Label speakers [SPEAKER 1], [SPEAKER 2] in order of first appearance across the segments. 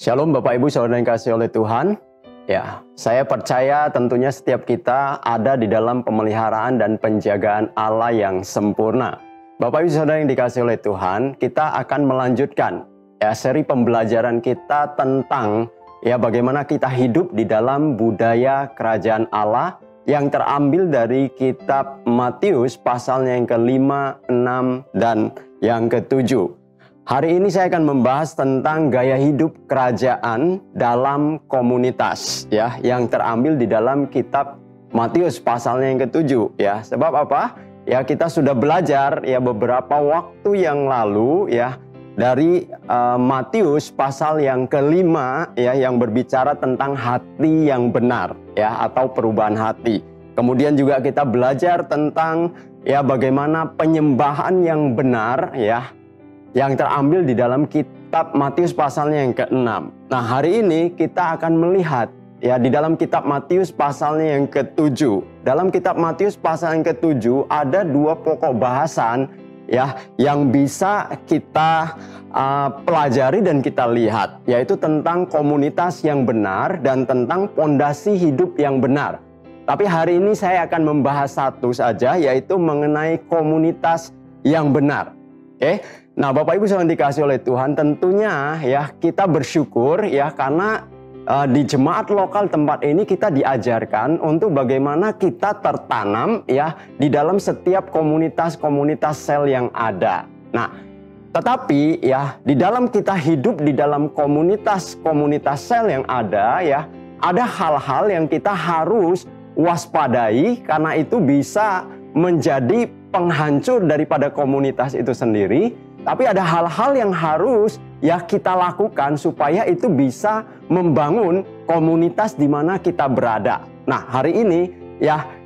[SPEAKER 1] Shalom Bapak Ibu Saudara yang kasih oleh Tuhan. Ya, saya percaya tentunya setiap kita ada di dalam pemeliharaan dan penjagaan Allah yang sempurna. Bapak Ibu Saudara yang dikasih oleh Tuhan, kita akan melanjutkan seri pembelajaran kita tentang bagaimana kita hidup di dalam budaya kerajaan Allah yang terambil dari kitab Matius pasalnya yang ke-5, 6, dan yang ke-7. Hari ini saya akan membahas tentang gaya hidup kerajaan dalam komunitas yang terambil di dalam kitab Matius pasalnya yang ke-7 Sebab apa? Kita sudah belajar beberapa waktu yang lalu dari Matius pasal yang ke-5 yang berbicara tentang hati yang benar atau perubahan hati. Kemudian juga kita belajar tentang bagaimana penyembahan yang benar yang terambil di dalam kitab Matius pasalnya yang ke-6. Nah, hari ini kita akan melihat di dalam kitab Matius pasalnya yang ke-7. Dalam kitab Matius pasal yang ke-7 ada dua pokok bahasan yang bisa kita pelajari dan kita lihat, yaitu tentang komunitas yang benar dan tentang pondasi hidup yang benar. Tapi hari ini saya akan membahas satu saja, yaitu mengenai komunitas yang benar. Nah, Bapak Ibu yang dikasih oleh Tuhan, tentunya kita bersyukur karena di jemaat lokal tempat ini kita diajarkan untuk bagaimana kita tertanam di dalam setiap komunitas-komunitas sel yang ada. Nah, tetapi di dalam kita hidup di dalam komunitas-komunitas sel yang ada hal-hal yang kita harus waspadai, karena itu bisa menjadi penghancur daripada komunitas itu sendiri. Tapi ada hal-hal yang harus kita lakukan supaya itu bisa membangun komunitas di mana kita berada. Nah, hari ini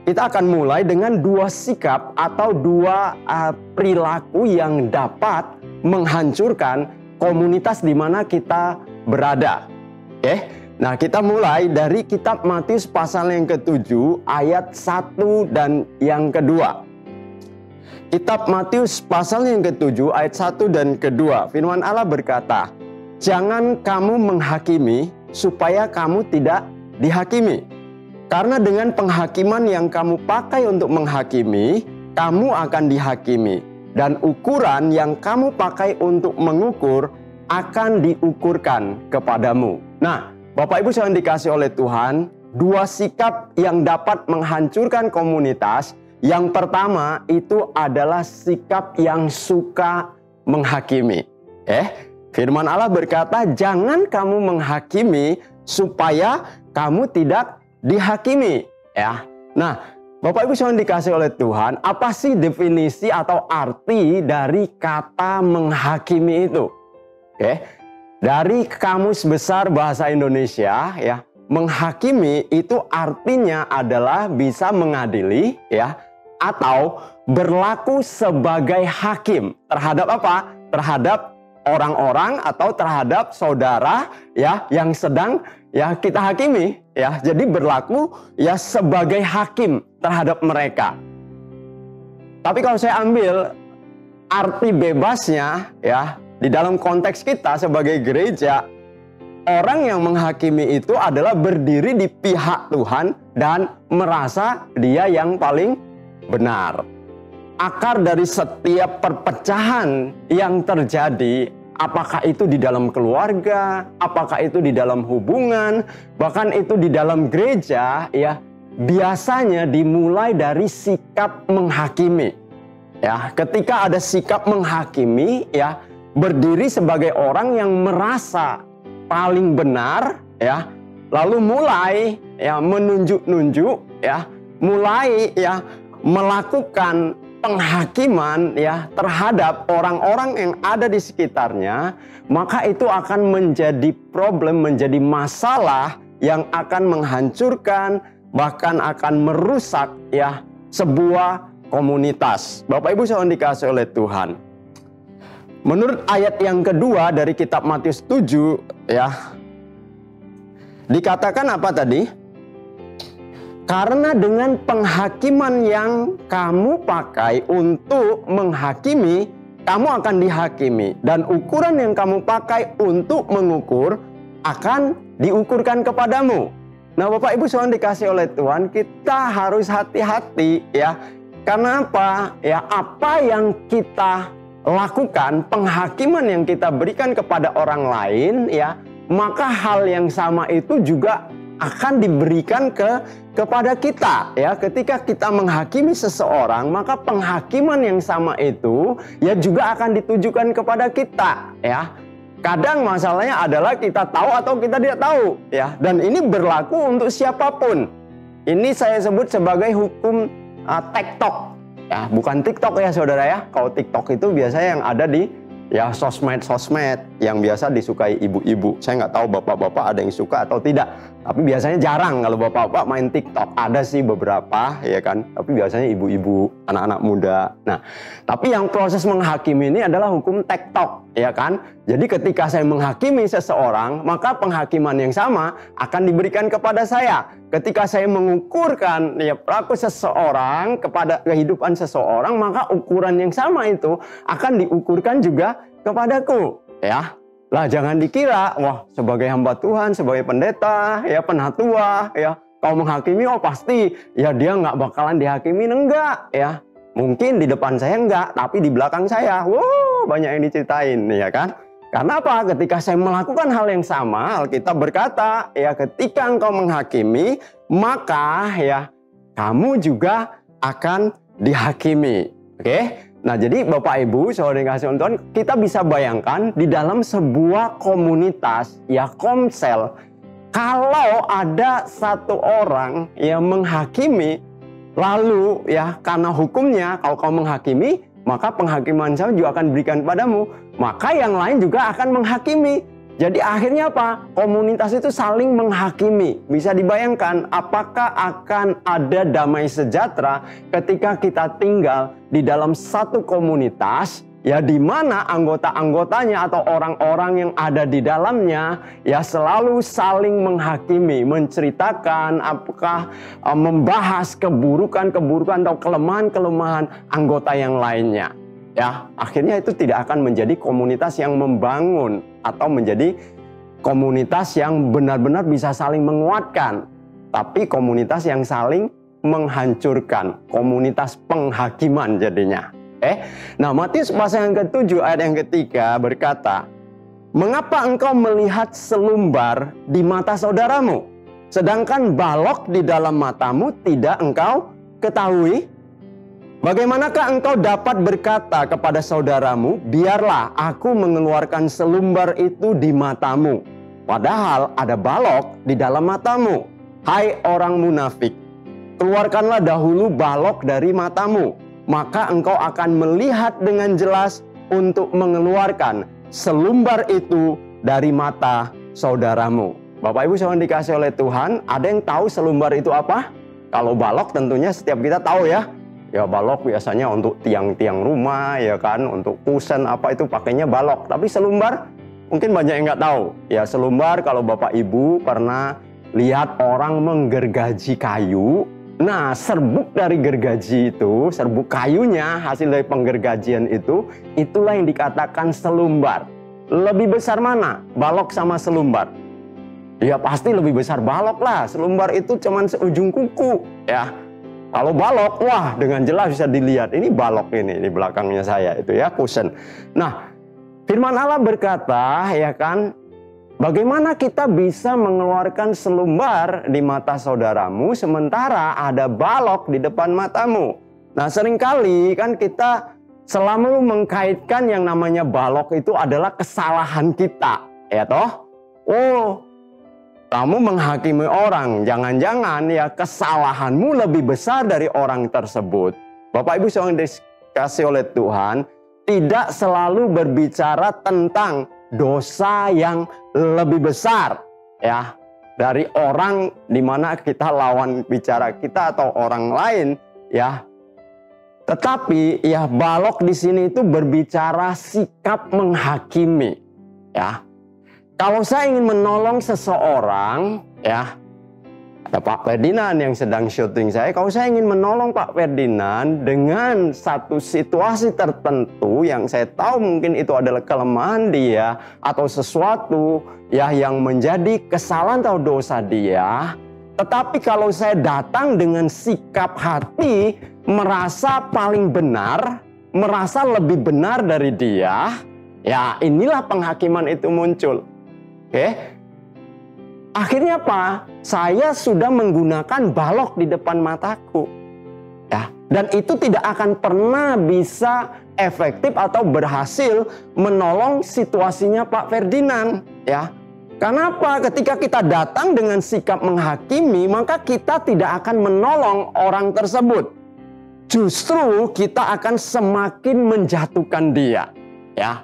[SPEAKER 1] kita akan mulai dengan dua sikap atau dua perilaku yang dapat menghancurkan komunitas di mana kita berada. Nah, kita mulai dari kitab Matius pasal yang ke-7 ayat 1 dan yang kedua. Kitab Matius pasal yang ke-7 ayat 1 dan kedua. Firman Allah berkata, "Jangan kamu menghakimi supaya kamu tidak dihakimi. Karena dengan penghakiman yang kamu pakai untuk menghakimi, kamu akan dihakimi. Dan ukuran yang kamu pakai untuk mengukur akan diukurkan kepadamu." Nah, Bapak Ibu yang dikasih oleh Tuhan, dua sikap yang dapat menghancurkan komunitas. Yang pertama itu adalah sikap yang suka menghakimi. Firman Allah berkata, jangan kamu menghakimi supaya kamu tidak dihakimi. Nah, Bapak Ibu yang dikasih oleh Tuhan, apa sih definisi atau arti dari kata menghakimi itu? Dari Kamus Besar Bahasa Indonesia, menghakimi itu artinya adalah bisa mengadili atau berlaku sebagai hakim terhadap apa? Terhadap orang-orang atau terhadap saudara yang sedang kita hakimi. Jadi berlaku sebagai hakim terhadap mereka. Tapi kalau saya ambil arti bebasnya di dalam konteks kita sebagai gereja, orang yang menghakimi itu adalah berdiri di pihak Tuhan dan merasa dia yang paling benar. Akar dari setiap perpecahan yang terjadi, apakah itu di dalam keluarga, apakah itu di dalam hubungan, bahkan itu di dalam gereja, biasanya dimulai dari sikap menghakimi. Ketika ada sikap menghakimi, berdiri sebagai orang yang merasa paling benar, lalu mulai menunjuk-nunjuk, mulai melakukan penghakiman terhadap orang-orang yang ada di sekitarnya, maka itu akan menjadi problem, menjadi masalah yang akan menghancurkan, bahkan akan merusak sebuah komunitas. Bapak Ibu yang dikasih oleh Tuhan, menurut ayat yang kedua dari kitab Matius 7 dikatakan apa tadi? Karena dengan penghakiman yang kamu pakai untuk menghakimi, kamu akan dihakimi. Dan ukuran yang kamu pakai untuk mengukur akan diukurkan kepadamu. Nah, Bapak Ibu Saudara dikasih oleh Tuhan, kita harus hati-hati ya. Karena apa? Ya, apa yang kita lakukan, penghakiman yang kita berikan kepada orang lain ya, maka hal yang sama itu juga akan diberikan kepada kita ya. Ketika kita menghakimi seseorang, maka penghakiman yang sama itu ya juga akan ditujukan kepada kita ya. Kadang masalahnya adalah kita tahu atau kita tidak tahu ya, dan ini berlaku untuk siapapun. Ini saya sebut sebagai hukum TikTok ya, bukan TikTok ya saudara ya. Kalau TikTok itu biasanya yang ada di ya sosmed yang biasa disukai ibu-ibu. Saya nggak tahu bapak-bapak ada yang suka atau tidak, tapi biasanya jarang kalau bapak-bapak main TikTok. Ada sih beberapa ya kan, tapi biasanya ibu-ibu, anak-anak muda. Nah, tapi yang proses menghakimi ini adalah hukum TikTok ya kan. Jadi ketika saya menghakimi seseorang, maka penghakiman yang sama akan diberikan kepada saya. Ketika saya mengukurkan ya perilaku seseorang kepada kehidupan seseorang, maka ukuran yang sama itu akan diukurkan juga kepadaku ya. Lah jangan dikira wah sebagai hamba Tuhan, sebagai pendeta ya, penatua ya, kau menghakimi oh pasti ya dia nggak bakalan dihakimi. Enggak ya. Mungkin di depan saya enggak, tapi di belakang saya wow banyak yang diceritain ya kan. Karena apa? Ketika saya melakukan hal yang sama, Alkitab berkata, ya ketika engkau menghakimi, maka ya kamu juga akan dihakimi. Oke? Nah, jadi Bapak Ibu, saudara yang kasih Tuhan, kita bisa bayangkan di dalam sebuah komunitas, ya komsel, kalau ada satu orang yang menghakimi, lalu ya karena hukumnya, kalau kau menghakimi, maka penghakiman saya juga akan diberikan padamu. Maka yang lain juga akan menghakimi. Jadi akhirnya apa? Komunitas itu saling menghakimi. Bisa dibayangkan apakah akan ada damai sejahtera ketika kita tinggal di dalam satu komunitas ya, di mana anggota-anggotanya atau orang-orang yang ada di dalamnya ya selalu saling menghakimi, menceritakan apakah membahas keburukan-keburukan atau kelemahan-kelemahan anggota yang lainnya. Ya, akhirnya itu tidak akan menjadi komunitas yang membangun atau menjadi komunitas yang benar-benar bisa saling menguatkan, tapi komunitas yang saling menghancurkan, komunitas penghakiman jadinya. Nah, Matius pasal yang ke-7 ayat yang ketiga berkata, "Mengapa engkau melihat selumbar di mata saudaramu, sedangkan balok di dalam matamu tidak engkau ketahui? Bagaimanakah engkau dapat berkata kepada saudaramu, biarlah aku mengeluarkan selumbar itu di matamu, padahal ada balok di dalam matamu? Hai orang munafik, keluarkanlah dahulu balok dari matamu, maka engkau akan melihat dengan jelas untuk mengeluarkan selumbar itu dari mata saudaramu." Bapak Ibu saudara dikasih oleh Tuhan, ada yang tahu selumbar itu apa? Kalau balok tentunya setiap kita tahu ya. Ya balok biasanya untuk tiang-tiang rumah ya kan, untuk kusen apa itu pakainya balok. Tapi selumbar mungkin banyak yang nggak tahu. Ya selumbar kalau Bapak Ibu pernah lihat orang menggergaji kayu. Nah, serbuk dari gergaji itu, serbuk kayunya hasil dari penggergajian itu, itulah yang dikatakan selumbar. Lebih besar mana? Balok sama selumbar? Ya pasti lebih besar balok lah. Selumbar itu cuman seujung kuku ya. Kalau balok, wah dengan jelas bisa dilihat. Ini balok ini di belakangnya saya itu ya, kusen. Nah, firman Allah berkata ya kan, bagaimana kita bisa mengeluarkan selumbar di mata saudaramu sementara ada balok di depan matamu? Nah, seringkali kan kita selalu mengkaitkan yang namanya balok itu adalah kesalahan kita, ya toh? Oh, kamu menghakimi orang, jangan-jangan ya kesalahanmu lebih besar dari orang tersebut. Bapak Ibu yang dikasih oleh Tuhan, tidak selalu berbicara tentang dosa yang lebih besar ya dari orang di mana kita lawan bicara kita atau orang lain ya. Tetapi ya balok di sini itu berbicara sikap menghakimi ya. Kalau saya ingin menolong seseorang ya, Nah, Pak Ferdinand yang sedang syuting saya, kalau saya ingin menolong Pak Ferdinand dengan satu situasi tertentu yang saya tahu mungkin itu adalah kelemahan dia atau sesuatu ya yang menjadi kesalahan atau dosa dia. Tetapi kalau saya datang dengan sikap hati merasa paling benar, merasa lebih benar dari dia, ya inilah penghakiman itu muncul. Oke? Akhirnya apa? Saya sudah menggunakan balok di depan mataku. Ya, dan itu tidak akan pernah bisa efektif atau berhasil menolong situasinya Pak Ferdinand, ya. Karena apa? Ketika kita datang dengan sikap menghakimi, maka kita tidak akan menolong orang tersebut. Justru kita akan semakin menjatuhkan dia, ya.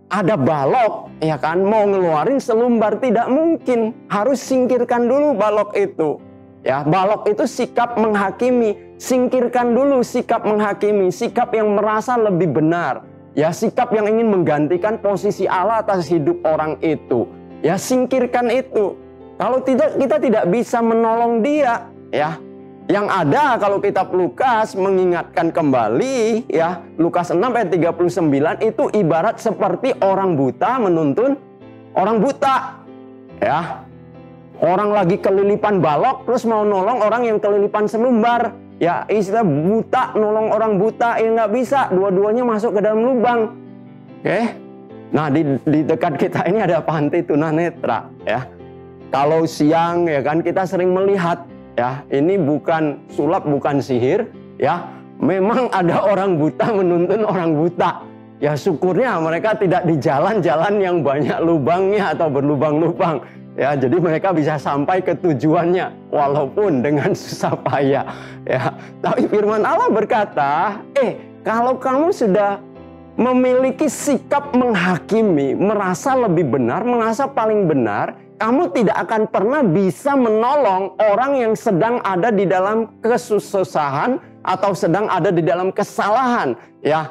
[SPEAKER 1] Ada balok, ya kan, mau ngeluarin selumbar tidak mungkin, harus singkirkan dulu balok itu. Ya, balok itu sikap menghakimi, singkirkan dulu sikap menghakimi, sikap yang merasa lebih benar. Ya, sikap yang ingin menggantikan posisi Allah atas hidup orang itu. Ya, singkirkan itu. Kalau tidak, kita tidak bisa menolong dia, ya. Yang ada kalau kitab Lukas mengingatkan kembali, ya, Lukas 6 ayat 39 itu ibarat seperti orang buta menuntun orang buta. Ya. Orang lagi kelilipan balok terus mau nolong orang yang kelilipan selumbar. Ya, istilah buta nolong orang buta, ya nggak bisa, dua-duanya masuk ke dalam lubang. Oke. Nah, di dekat kita ini ada panti tunanetra, ya. Kalau siang, ya kan, kita sering melihat, ya, ini bukan sulap, bukan sihir, ya. Memang ada orang buta menuntun orang buta. Ya, syukurnya mereka tidak di jalan-jalan yang banyak lubangnya atau berlubang-lubang. Ya, jadi mereka bisa sampai ke tujuannya walaupun dengan susah payah. Ya, tapi firman Allah berkata, kalau kamu sudah memiliki sikap menghakimi, merasa lebih benar, merasa paling benar, kamu tidak akan pernah bisa menolong orang yang sedang ada di dalam kesusahan atau sedang ada di dalam kesalahan. Ya,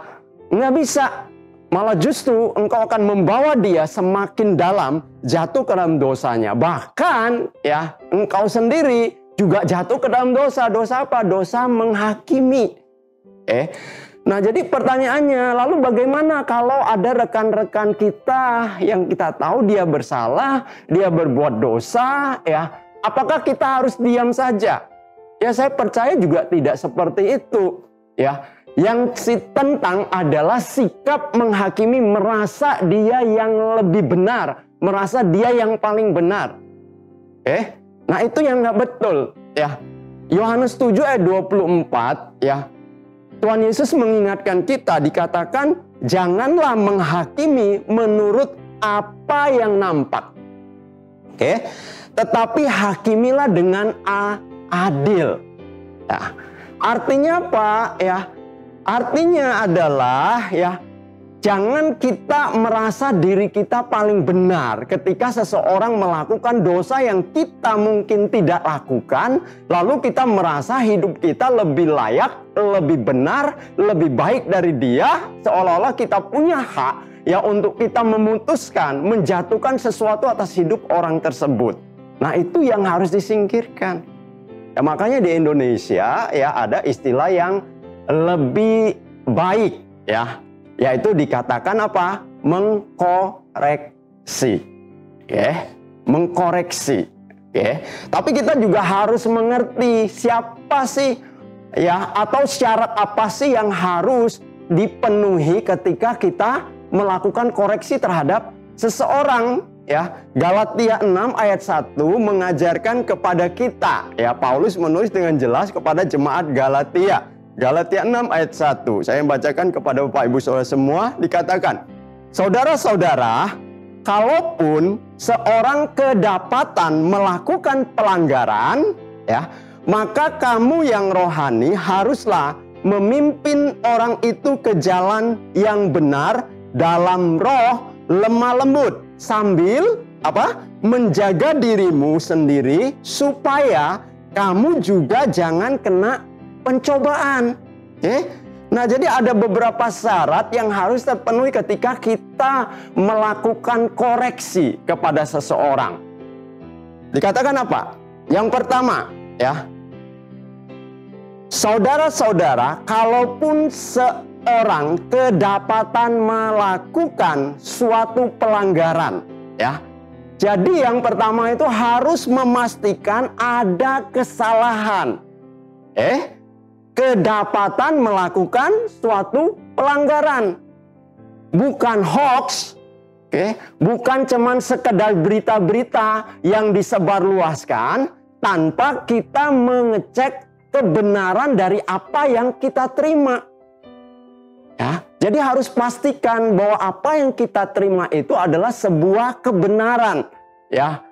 [SPEAKER 1] nggak bisa. Malah justru engkau akan membawa dia semakin dalam jatuh ke dalam dosanya. Bahkan ya engkau sendiri juga jatuh ke dalam dosa. Dosa apa? Dosa menghakimi. Nah, jadi pertanyaannya, lalu bagaimana kalau ada rekan-rekan kita yang kita tahu dia bersalah, dia berbuat dosa, ya? Apakah kita harus diam saja? Ya, saya percaya juga tidak seperti itu, ya. Yang tentang adalah sikap menghakimi, merasa dia yang lebih benar, merasa dia yang paling benar. Nah, itu yang nggak betul, ya. Yohanes 7 ayat 24, ya. Tuhan Yesus mengingatkan kita, dikatakan janganlah menghakimi menurut apa yang nampak. Tetapi hakimilah dengan adil. Ya. Artinya apa? Ya. Artinya adalah ya, jangan kita merasa diri kita paling benar ketika seseorang melakukan dosa yang kita mungkin tidak lakukan, lalu kita merasa hidup kita lebih layak, lebih benar, lebih baik dari dia, seolah-olah kita punya hak ya untuk kita memutuskan, menjatuhkan sesuatu atas hidup orang tersebut. Nah, itu yang harus disingkirkan. Ya, makanya di Indonesia ya ada istilah yang lebih baik, ya, yaitu dikatakan apa? Mengkoreksi. Mengkoreksi. Tapi kita juga harus mengerti siapa sih, ya, atau syarat apa sih yang harus dipenuhi ketika kita melakukan koreksi terhadap seseorang, ya. Galatia 6 ayat 1 mengajarkan kepada kita, ya, Paulus menulis dengan jelas kepada jemaat Galatia. Galatia 6 ayat 1. Saya bacakan kepada Bapak Ibu Saudara semua, dikatakan, saudara-saudara, kalaupun seorang kedapatan melakukan pelanggaran, ya, maka kamu yang rohani haruslah memimpin orang itu ke jalan yang benar dalam roh lemah lembut, sambil apa? Menjaga dirimu sendiri supaya kamu juga jangan kena pencobaan. Nah, jadi ada beberapa syarat yang harus terpenuhi ketika kita melakukan koreksi kepada seseorang. Dikatakan apa? Yang pertama, ya. Saudara-saudara, kalaupun seorang kedapatan melakukan suatu pelanggaran, ya. Jadi yang pertama itu harus memastikan ada kesalahan. Kedapatan melakukan suatu pelanggaran. Bukan hoax, bukan cuman sekedar berita-berita yang disebarluaskan tanpa kita mengecek kebenaran dari apa yang kita terima. Ya, jadi harus pastikan bahwa apa yang kita terima itu adalah sebuah kebenaran, ya,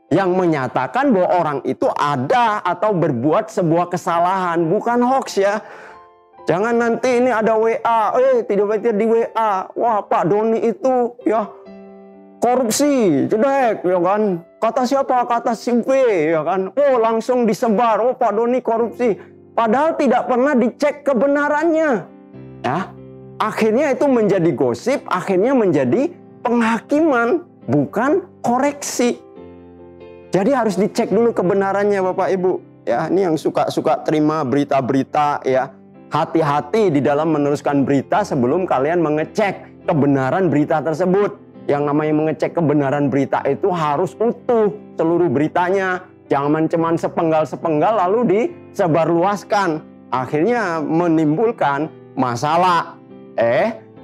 [SPEAKER 1] yang menyatakan bahwa orang itu ada atau berbuat sebuah kesalahan, bukan hoax ya. Jangan nanti ini ada WA, tiba-tiba di WA, wah Pak Doni itu ya korupsi, jedek, ya kan. Kata siapa? Kata si B, ya kan. Oh langsung disebar, oh Pak Doni korupsi. Padahal tidak pernah dicek kebenarannya. Ya, akhirnya itu menjadi gosip, akhirnya menjadi penghakiman, bukan koreksi. Jadi harus dicek dulu kebenarannya Bapak Ibu. Ya, ini yang suka terima berita-berita ya. Hati-hati di dalam meneruskan berita sebelum kalian mengecek kebenaran berita tersebut. Yang namanya mengecek kebenaran berita itu harus utuh seluruh beritanya. Jangan cuman sepenggal-sepenggal lalu disebarluaskan. Akhirnya menimbulkan masalah.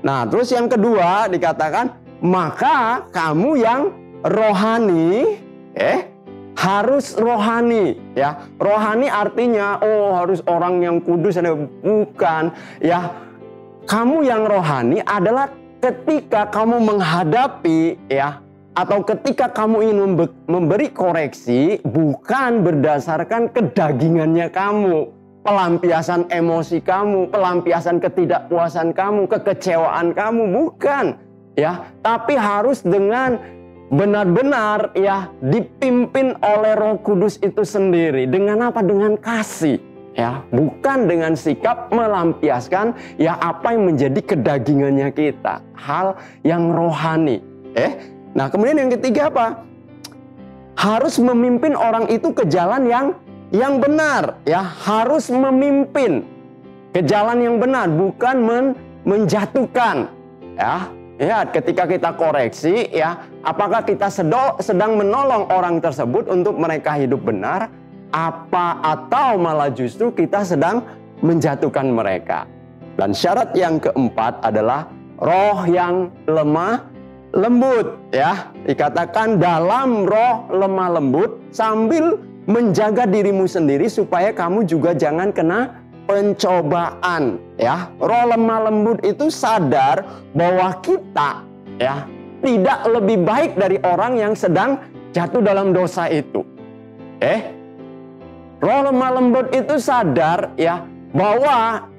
[SPEAKER 1] Nah terus yang kedua dikatakan, maka kamu yang rohani, harus rohani, ya. Rohani artinya, harus orang yang kudus, bukan, ya. Kamu yang rohani adalah ketika kamu menghadapi, ya, atau ketika kamu ingin memberi koreksi, bukan berdasarkan kedagingannya kamu, pelampiasan emosi kamu, pelampiasan ketidakpuasan kamu, kekecewaan kamu, bukan, ya. Tapi harus dengan benar-benar ya dipimpin oleh Roh Kudus itu sendiri. Dengan apa? Dengan kasih, ya, bukan dengan sikap melampiaskan ya apa yang menjadi kedagingannya kita, hal yang rohani. Nah kemudian yang ketiga apa? Harus memimpin orang itu ke jalan yang benar, ya. Harus memimpin ke jalan yang benar, bukan menjatuhkan, ya. Ya, ketika kita koreksi, ya, apakah kita sedang menolong orang tersebut untuk mereka hidup benar, atau malah justru kita sedang menjatuhkan mereka. Dan syarat yang keempat adalah roh yang lemah lembut, ya. Dikatakan dalam roh lemah lembut sambil menjaga dirimu sendiri supaya kamu juga jangan kena pencobaan, ya. Roh lemah lembut itu sadar bahwa kita, ya, tidak lebih baik dari orang yang sedang jatuh dalam dosa itu. Roh lemah lembut itu sadar, ya, bahwa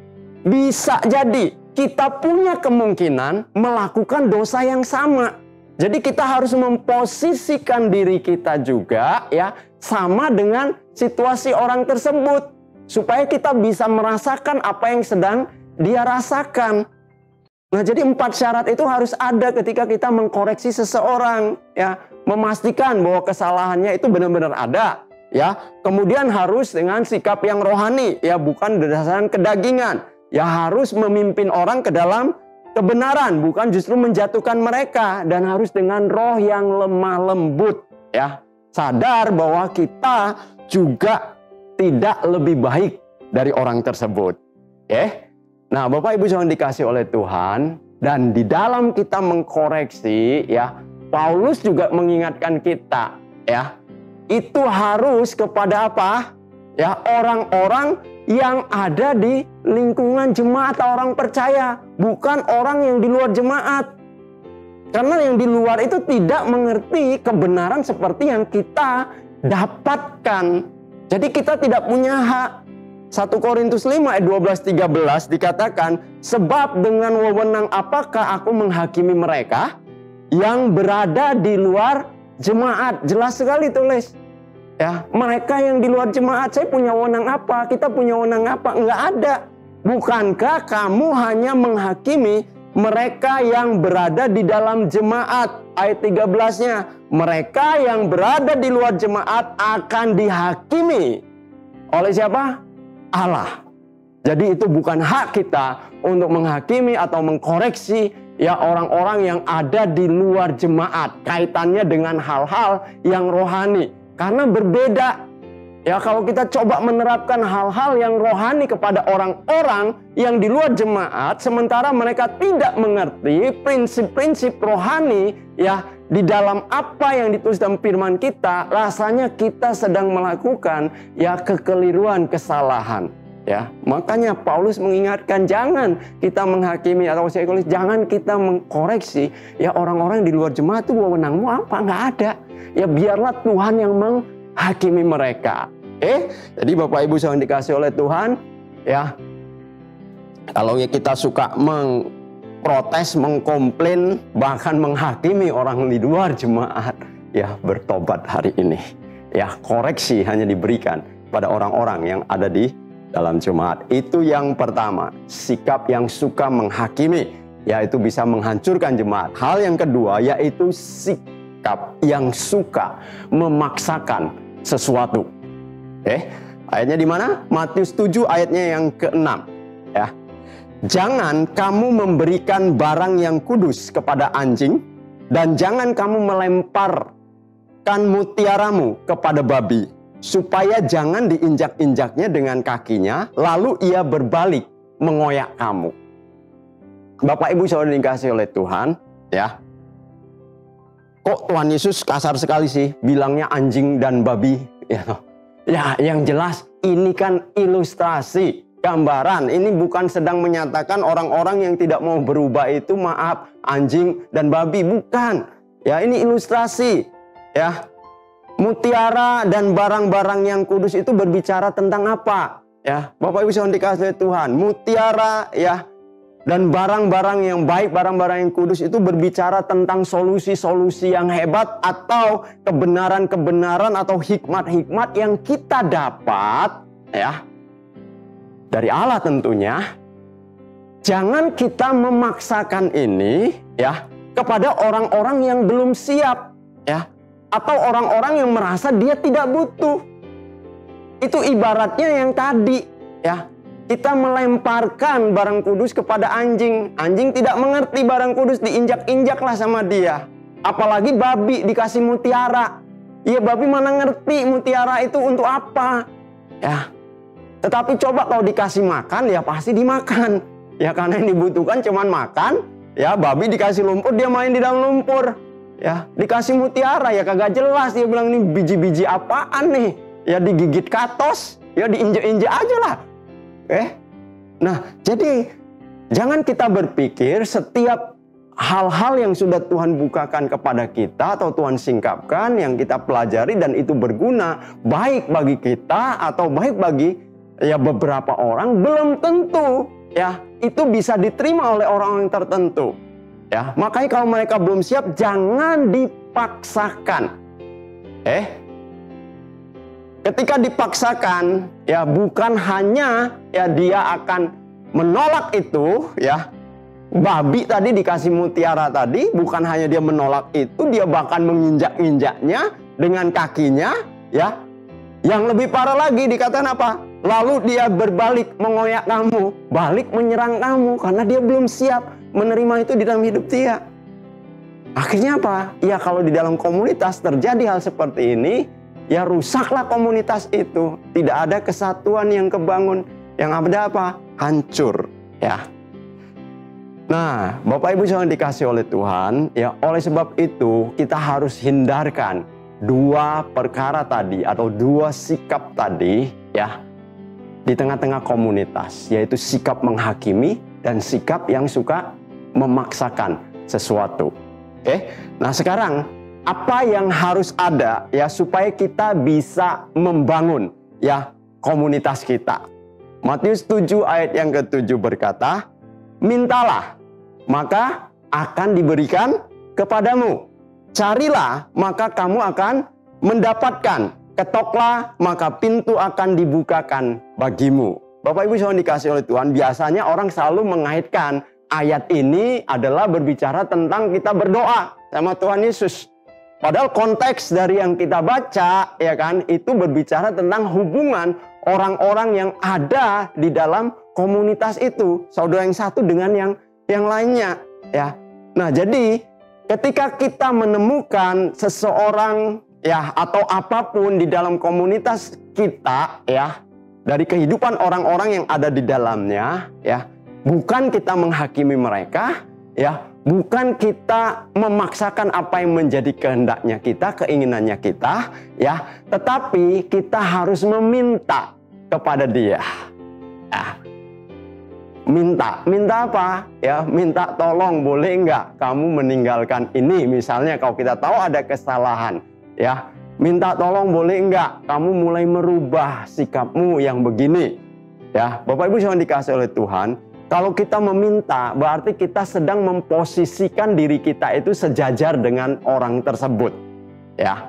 [SPEAKER 1] bisa jadi kita punya kemungkinan melakukan dosa yang sama. Jadi kita harus memposisikan diri kita juga, ya, sama dengan situasi orang tersebut. Supaya kita bisa merasakan apa yang sedang dia rasakan. Nah jadi 4 syarat itu harus ada ketika kita mengkoreksi seseorang, ya. Memastikan bahwa kesalahannya itu benar-benar ada, ya. Kemudian harus dengan sikap yang rohani, ya, bukan berdasarkan kedagingan. Ya harus memimpin orang ke dalam kebenaran, bukan justru menjatuhkan mereka. Dan harus dengan roh yang lemah lembut, ya. Sadar bahwa kita juga tidak lebih baik dari orang tersebut. Nah Bapak Ibu yang dikasih oleh Tuhan, dan di dalam kita mengkoreksi, ya, Paulus juga mengingatkan kita, ya, itu harus kepada apa? Ya, orang-orang yang ada di lingkungan jemaat atau orang percaya, bukan orang yang di luar jemaat. Karena yang di luar itu tidak mengerti kebenaran seperti yang kita dapatkan. Jadi kita tidak punya hak. 1 Korintus 5 ayat 12-13 dikatakan, sebab dengan wewenang apakah aku menghakimi mereka yang berada di luar jemaat. Jelas sekali tulis. Ya, mereka yang di luar jemaat, saya punya wewenang apa? Kita punya wewenang apa? Enggak ada. Bukankah kamu hanya menghakimi mereka yang berada di dalam jemaat? ayat 13-nya, mereka yang berada di luar jemaat akan dihakimi oleh siapa? Allah. Jadi itu bukan hak kita untuk menghakimi atau mengkoreksi ya orang-orang yang ada di luar jemaat. Kaitannya dengan hal-hal yang rohani. Karena berbeda. Ya, kalau kita coba menerapkan hal-hal yang rohani kepada orang-orang yang di luar jemaat, sementara mereka tidak mengerti prinsip-prinsip rohani ya di dalam apa yang ditulis dalam firman kita, rasanya kita sedang melakukan ya kekeliruan, kesalahan. Ya, makanya Paulus mengingatkan jangan kita menghakimi atau psikolis, jangan kita mengkoreksi ya orang-orang di luar jemaat itu wewenangmu apa? Nggak ada. Ya biarlah Tuhan yang menghakimi mereka. Jadi Bapak Ibu yang dikasih oleh Tuhan, ya kalau kita suka mengprotes, mengkomplain, bahkan menghakimi orang di luar jemaat, ya bertobat hari ini. Ya koreksi hanya diberikan pada orang-orang yang ada di dalam jemaat. Itu yang pertama, sikap yang suka menghakimi, yaitu bisa menghancurkan jemaat. Hal yang kedua yaitu sikap yang suka memaksakan sesuatu. Ayatnya di mana? Matius 7 ayatnya yang ke-6. Ya. Jangan kamu memberikan barang yang kudus kepada anjing, dan jangan kamu melemparkan mutiaramu kepada babi, supaya jangan diinjak-injaknya dengan kakinya, lalu ia berbalik mengoyak kamu. Bapak Ibu saudara dikasih oleh Tuhan, ya. Kok Tuhan Yesus kasar sekali sih bilangnya anjing dan babi, ya. Ya, yang jelas ini kan ilustrasi, gambaran. Ini bukan sedang menyatakan orang-orang yang tidak mau berubah itu maaf, anjing dan babi, bukan. Ya, ini ilustrasi. Ya. Mutiara dan barang-barang yang kudus itu berbicara tentang apa? Ya, Bapak Ibu yang dikasihi Tuhan, mutiara ya dan barang-barang yang baik, barang-barang yang kudus itu berbicara tentang solusi-solusi yang hebat atau kebenaran-kebenaran atau hikmat-hikmat yang kita dapat ya dari Allah tentunya. Jangan kita memaksakan ini ya kepada orang-orang yang belum siap ya, atau orang-orang yang merasa dia tidak butuh. Itu ibaratnya yang tadi ya. Kita melemparkan barang kudus kepada anjing. Anjing tidak mengerti barang kudus, diinjak-injaklah sama dia. Apalagi babi dikasih mutiara. Ya babi mana ngerti mutiara itu untuk apa. Ya. Tetapi coba kalau dikasih makan ya pasti dimakan. Ya karena yang dibutuhkan cuman makan. Ya babi dikasih lumpur dia main di dalam lumpur. Ya dikasih mutiara ya kagak jelas. Dia bilang ini biji-biji apaan nih. Ya digigit katos. Ya diinjak-injak aja lah. Nah, jadi jangan kita berpikir setiap hal-hal yang sudah Tuhan bukakan kepada kita atau Tuhan singkapkan yang kita pelajari dan itu berguna baik bagi kita atau baik bagi ya beberapa orang, belum tentu ya itu bisa diterima oleh orang-orang tertentu. Ya, makanya kalau mereka belum siap jangan dipaksakan. Ketika dipaksakan, ya bukan hanya ya dia akan menolak itu, ya babi tadi dikasih mutiara tadi, bukan hanya dia menolak itu, dia bahkan menginjak-injaknya dengan kakinya, ya. Yang lebih parah lagi dikatakan apa? Lalu dia berbalik mengoyak kamu, balik menyerang kamu karena dia belum siap menerima itu di dalam hidup dia. Akhirnya apa? Ya kalau di dalam komunitas terjadi hal seperti ini, ya rusaklah komunitas itu. Tidak ada kesatuan yang kebangun. Yang ada apa? Hancur. Ya. Nah, Bapak Ibu yang dikasih oleh Tuhan, ya oleh sebab itu kita harus hindarkan dua perkara tadi atau dua sikap tadi ya di tengah-tengah komunitas, yaitu sikap menghakimi dan sikap yang suka memaksakan sesuatu. Nah sekarang apa yang harus ada ya supaya kita bisa membangun ya komunitas kita. Matius 7 ayat yang ke-7 berkata, mintalah maka akan diberikan kepadamu. Carilah maka kamu akan mendapatkan. Ketoklah maka pintu akan dibukakan bagimu. Bapak Ibu yang dikasih oleh Tuhan, biasanya orang selalu mengaitkan ayat ini adalah berbicara tentang kita berdoa. sama Tuhan Yesus. Padahal konteks dari yang kita baca, ya kan, itu berbicara tentang hubungan orang-orang yang ada di dalam komunitas itu, saudara yang satu dengan yang lainnya, ya. Nah, jadi ketika kita menemukan seseorang, ya, atau apapun di dalam komunitas kita, ya, dari kehidupan orang-orang yang ada di dalamnya, ya, bukan kita menghakimi mereka, ya, bukan kita memaksakan apa yang menjadi kehendaknya kita, keinginannya kita, ya, tetapi kita harus meminta kepada dia. Ya. Minta apa? Ya, minta tolong, boleh enggak kamu meninggalkan ini, misalnya kalau kita tahu ada kesalahan, ya. Minta tolong, boleh enggak kamu mulai merubah sikapmu yang begini. Ya, Bapak Ibu yang dikasihi oleh Tuhan, kalau kita meminta, berarti kita sedang memposisikan diri kita itu sejajar dengan orang tersebut. Ya,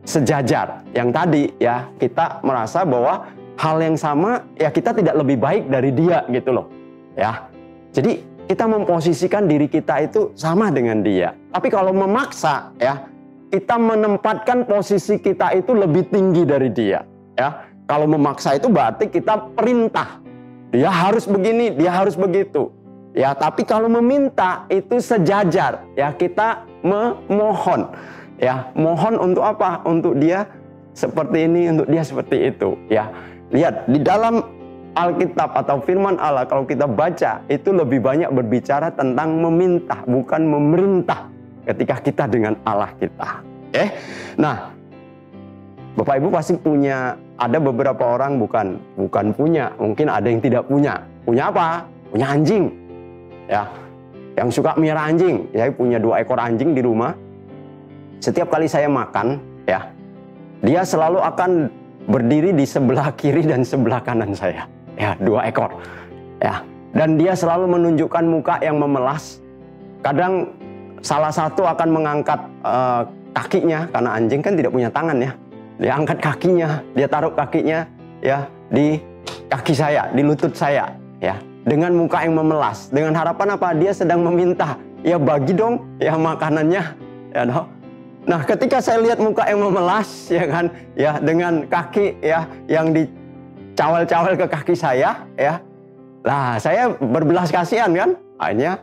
[SPEAKER 1] sejajar. Yang tadi, ya, kita merasa bahwa hal yang sama, ya, kita tidak lebih baik dari dia gitu loh. Ya, jadi kita memposisikan diri kita itu sama dengan dia. Tapi kalau memaksa, ya, kita menempatkan posisi kita itu lebih tinggi dari dia. Ya, kalau memaksa itu berarti kita perintah. Dia harus begini, dia harus begitu. Ya, tapi kalau meminta itu sejajar. Ya, kita memohon. Ya, mohon untuk apa? Untuk dia seperti ini, untuk dia seperti itu. Ya, lihat di dalam Alkitab atau firman Allah kalau kita baca itu lebih banyak berbicara tentang meminta, bukan memerintah ketika kita dengan Allah kita. Nah, Bapak Ibu pasti punya, ada beberapa orang bukan punya, mungkin ada yang tidak punya. Punya apa? Punya anjing. Ya, yang suka miara anjing. Saya punya 2 ekor anjing di rumah. Setiap kali saya makan, ya, dia selalu akan berdiri di sebelah kiri dan sebelah kanan saya. Ya, 2 ekor. Ya, dan dia selalu menunjukkan muka yang memelas. Kadang salah satu akan mengangkat kakinya, karena anjing kan tidak punya tangan, ya. Dia angkat kakinya, dia taruh kakinya, ya, di kaki saya, di lutut saya, ya, dengan muka yang memelas, dengan harapan apa? Dia sedang meminta, ya, bagi dong, ya, makanannya, ya, dong. Nah, ketika saya lihat muka yang memelas, ya kan, ya, dengan kaki, ya, yang dicawal-cawal ke kaki saya, ya, lah saya berbelas kasihan kan, akhirnya,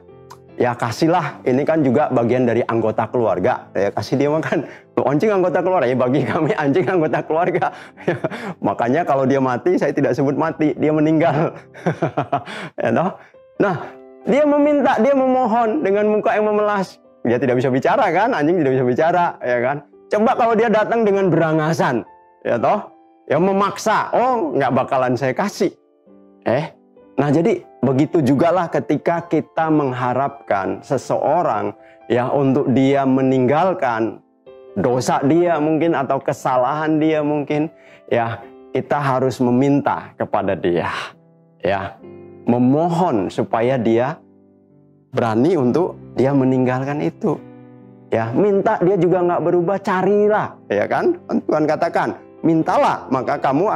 [SPEAKER 1] ya, kasihlah, ini kan juga bagian dari anggota keluarga, ya, kasih dia makan. Anjing anggota keluarga, ya, bagi kami anjing anggota keluarga. Ya, makanya kalau dia mati, saya tidak sebut mati, dia meninggal. Ya, no? Nah, dia meminta, dia memohon dengan muka yang memelas. Dia tidak bisa bicara kan, anjing tidak bisa bicara, ya kan. Coba kalau dia datang dengan berangasan, ya toh, ya, memaksa, oh, nggak bakalan saya kasih. Nah, jadi begitu jugalah ketika kita mengharapkan seseorang, ya, untuk dia meninggalkan dosa dia mungkin atau kesalahan dia mungkin, ya, kita harus meminta kepada dia, ya, memohon supaya dia berani untuk dia meninggalkan itu. Ya, minta dia juga nggak berubah, carilah, ya kan? Tuhan katakan, mintalah maka kamu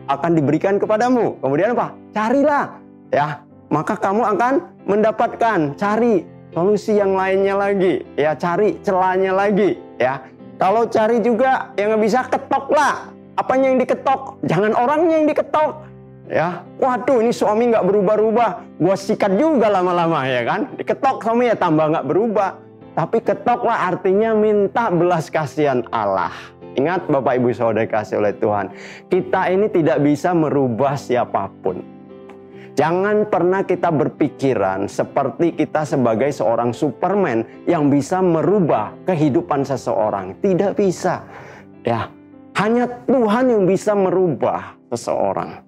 [SPEAKER 1] akan diberikan kepadamu. Kemudian apa? Carilah, ya, maka kamu akan mendapatkan. Cari solusi yang lainnya lagi, ya, cari celahnya lagi, ya. Kalau cari juga yang nggak bisa, ketoklah. Apanya yang diketok? Jangan orangnya yang diketok, ya. Waduh, ini suami nggak berubah-ubah, gua sikat juga lama-lama, ya kan. Diketok suami, ya, tambah nggak berubah. Tapi ketoklah artinya minta belas kasihan Allah. Ingat Bapak Ibu Saudara kasih oleh Tuhan, kita ini tidak bisa merubah siapapun. Jangan pernah kita berpikiran seperti kita sebagai seorang Superman yang bisa merubah kehidupan seseorang. Tidak bisa. Ya, hanya Tuhan yang bisa merubah seseorang.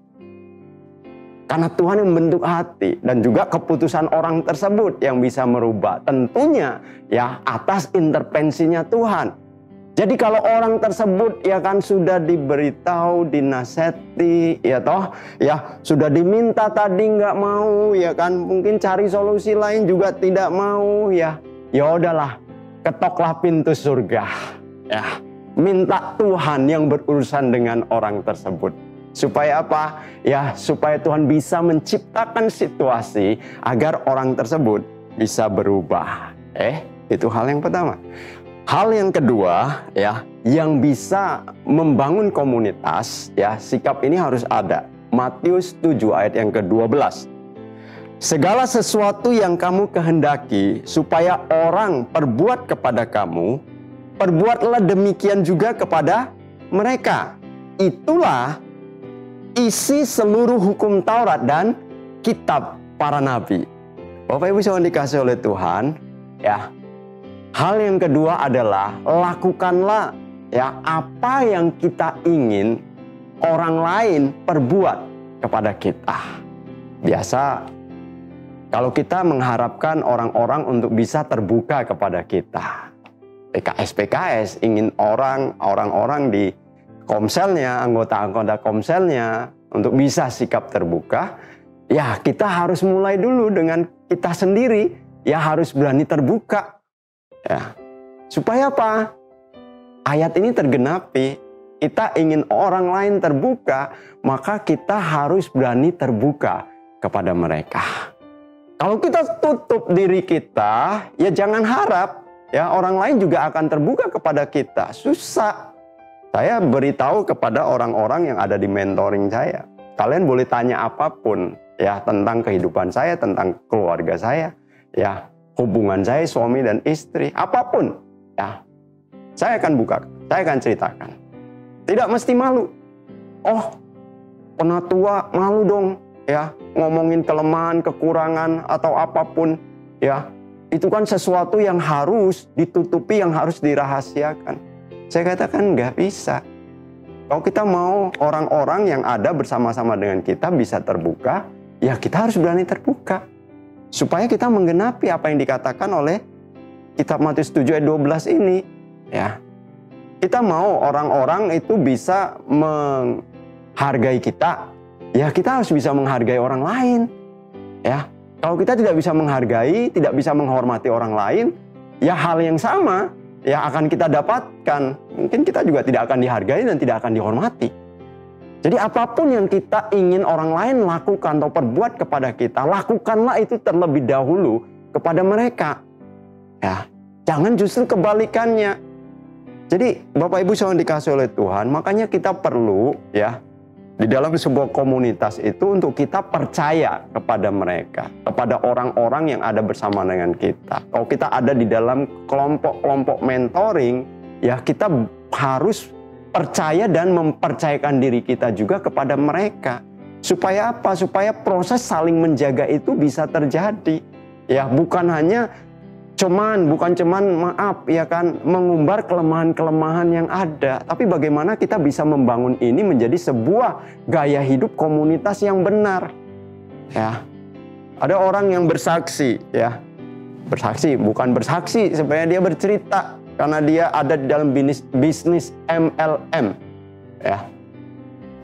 [SPEAKER 1] Karena Tuhan yang membentuk hati dan juga keputusan orang tersebut yang bisa merubah. Tentunya, ya, atas intervensinya Tuhan. Jadi kalau orang tersebut, ya kan, sudah diberitahu, dinasihati, ya toh, ya, sudah diminta tadi nggak mau, ya kan, mungkin cari solusi lain juga tidak mau, ya udahlah, ketoklah pintu surga, ya, minta Tuhan yang berurusan dengan orang tersebut. Supaya apa? Ya, supaya Tuhan bisa menciptakan situasi agar orang tersebut bisa berubah. Itu hal yang pertama. Hal yang kedua, ya, yang bisa membangun komunitas, ya, sikap ini harus ada. Matius 7 ayat yang ke-12. Segala sesuatu yang kamu kehendaki supaya orang perbuat kepada kamu, perbuatlah demikian juga kepada mereka. Itulah isi seluruh hukum Taurat dan kitab para nabi. Bapak Ibu yang dikasih oleh Tuhan, ya. Hal yang kedua adalah lakukanlah, ya, apa yang kita ingin orang lain perbuat kepada kita. Biasa kalau kita mengharapkan orang-orang untuk bisa terbuka kepada kita, PKS ingin orang-orang di komselnya, anggota-anggota komselnya untuk bisa sikap terbuka, ya kita harus mulai dulu dengan kita sendiri, ya harus berani terbuka. Ya. Supaya apa? Ayat ini tergenapi. Kita ingin orang lain terbuka, maka kita harus berani terbuka kepada mereka. Kalau kita tutup diri kita, ya jangan harap ya orang lain juga akan terbuka kepada kita. Susah. Saya beritahu kepada orang-orang yang ada di mentoring saya. Kalian boleh tanya apapun ya tentang kehidupan saya, tentang keluarga saya, ya hubungan saya suami dan istri, apapun ya. Saya akan buka, saya akan ceritakan. Tidak mesti malu. Oh, penatua malu dong ya, ngomongin kelemahan, kekurangan atau apapun ya. Itu kan sesuatu yang harus ditutupi, yang harus dirahasiakan. Saya katakan nggak bisa. Kalau kita mau orang-orang yang ada bersama-sama dengan kita bisa terbuka, ya kita harus berani terbuka. Supaya kita menggenapi apa yang dikatakan oleh kitab Matius 7 ayat 12 ini. Ya. Kita mau orang-orang itu bisa menghargai kita, ya kita harus bisa menghargai orang lain. Ya. Kalau kita tidak bisa menghargai, tidak bisa menghormati orang lain, ya hal yang sama ya akan kita dapatkan. Mungkin kita juga tidak akan dihargai dan tidak akan dihormati. Jadi apapun yang kita ingin orang lain lakukan atau perbuat kepada kita, lakukanlah itu terlebih dahulu kepada mereka. Ya, jangan justru kebalikannya. Jadi Bapak Ibu yang dikasih oleh Tuhan, makanya kita perlu ya di dalam sebuah komunitas itu untuk kita percaya kepada mereka, kepada orang-orang yang ada bersama dengan kita. Kalau kita ada di dalam kelompok-kelompok mentoring, ya kita harus percaya dan mempercayakan diri kita juga kepada mereka. Supaya apa? Supaya proses saling menjaga itu bisa terjadi. Ya, bukan cuman maaf ya kan mengumbar kelemahan-kelemahan yang ada, tapi bagaimana kita bisa membangun ini menjadi sebuah gaya hidup komunitas yang benar. Ya. Ada orang yang bersaksi ya. Bersaksi, bukan bersaksi sebenarnya dia bercerita karena dia ada di dalam bisnis MLM. Ya.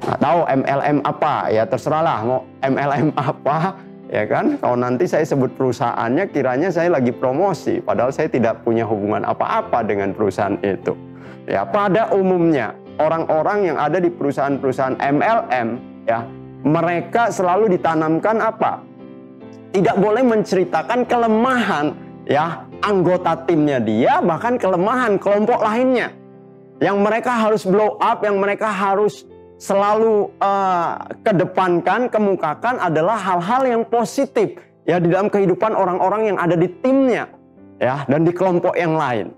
[SPEAKER 1] Nggak tahu MLM apa, ya terserahlah mau MLM apa. Ya kan, kalau nanti saya sebut perusahaannya kiranya saya lagi promosi, padahal saya tidak punya hubungan apa-apa dengan perusahaan itu. Ya, pada umumnya orang-orang yang ada di perusahaan-perusahaan MLM, ya, mereka selalu ditanamkan apa? Tidak boleh menceritakan kelemahan, ya, anggota timnya dia, bahkan kelemahan kelompok lainnya. Yang mereka harus blow up, yang mereka harus selalu kedepankan, kemukakan adalah hal-hal yang positif ya di dalam kehidupan orang-orang yang ada di timnya ya dan di kelompok yang lain.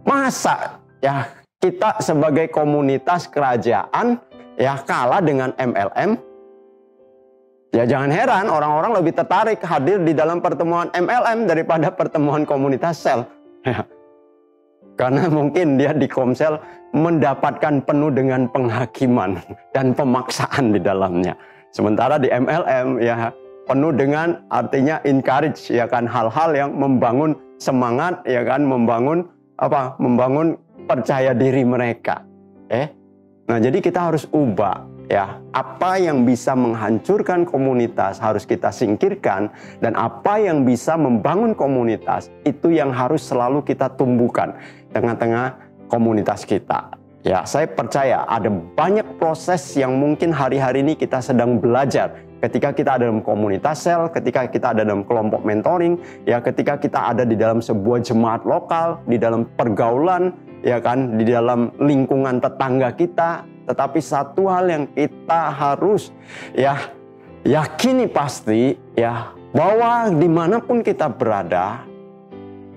[SPEAKER 1] Masa ya kita sebagai komunitas kerajaan ya kalah dengan MLM? Ya jangan heran orang-orang lebih tertarik hadir di dalam pertemuan MLM daripada pertemuan komunitas sel. Ya. Karena mungkin dia di komsel mendapatkan penuh dengan penghakiman dan pemaksaan di dalamnya. Sementara di MLM ya penuh dengan artinya encourage ya kan, hal-hal yang membangun semangat ya kan, membangun percaya diri mereka. Nah jadi kita harus ubah ya, apa yang bisa menghancurkan komunitas harus kita singkirkan, dan apa yang bisa membangun komunitas itu yang harus selalu kita tumbuhkan tengah-tengah komunitas kita. Ya, saya percaya ada banyak proses yang mungkin hari-hari ini kita sedang belajar ketika kita ada dalam komunitas sel, ketika kita ada dalam kelompok mentoring, ya ketika kita ada di dalam sebuah jemaat lokal, di dalam pergaulan, ya kan, di dalam lingkungan tetangga kita. Tetapi satu hal yang kita harus ya yakini pasti ya, bahwa dimanapun kita berada,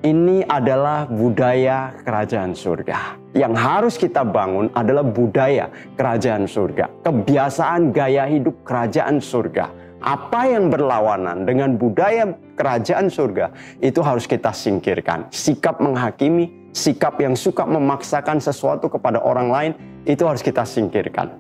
[SPEAKER 1] ini adalah budaya kerajaan surga. Yang harus kita bangun adalah budaya kerajaan surga. Kebiasaan gaya hidup kerajaan surga. Apa yang berlawanan dengan budaya kerajaan surga, itu harus kita singkirkan. Sikap menghakimi, sikap yang suka memaksakan sesuatu kepada orang lain, itu harus kita singkirkan.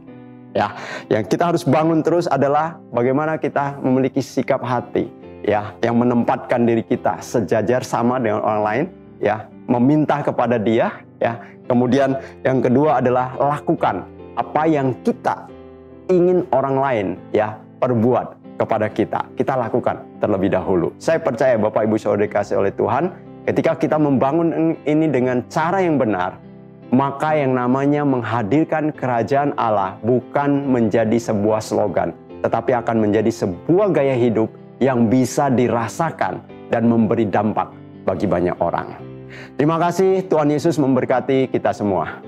[SPEAKER 1] Ya, yang kita harus bangun terus adalah bagaimana kita memiliki sikap hati, ya, yang menempatkan diri kita sejajar sama dengan orang lain, ya, meminta kepada Dia, ya. Kemudian yang kedua adalah lakukan apa yang kita ingin orang lain, ya, perbuat kepada kita. Kita lakukan terlebih dahulu. Saya percaya Bapak Ibu Saudara dikasih oleh Tuhan, ketika kita membangun ini dengan cara yang benar, maka yang namanya menghadirkan kerajaan Allah bukan menjadi sebuah slogan, tetapi akan menjadi sebuah gaya hidup yang bisa dirasakan dan memberi dampak bagi banyak orang. Terima kasih, Tuhan Yesus memberkati kita semua.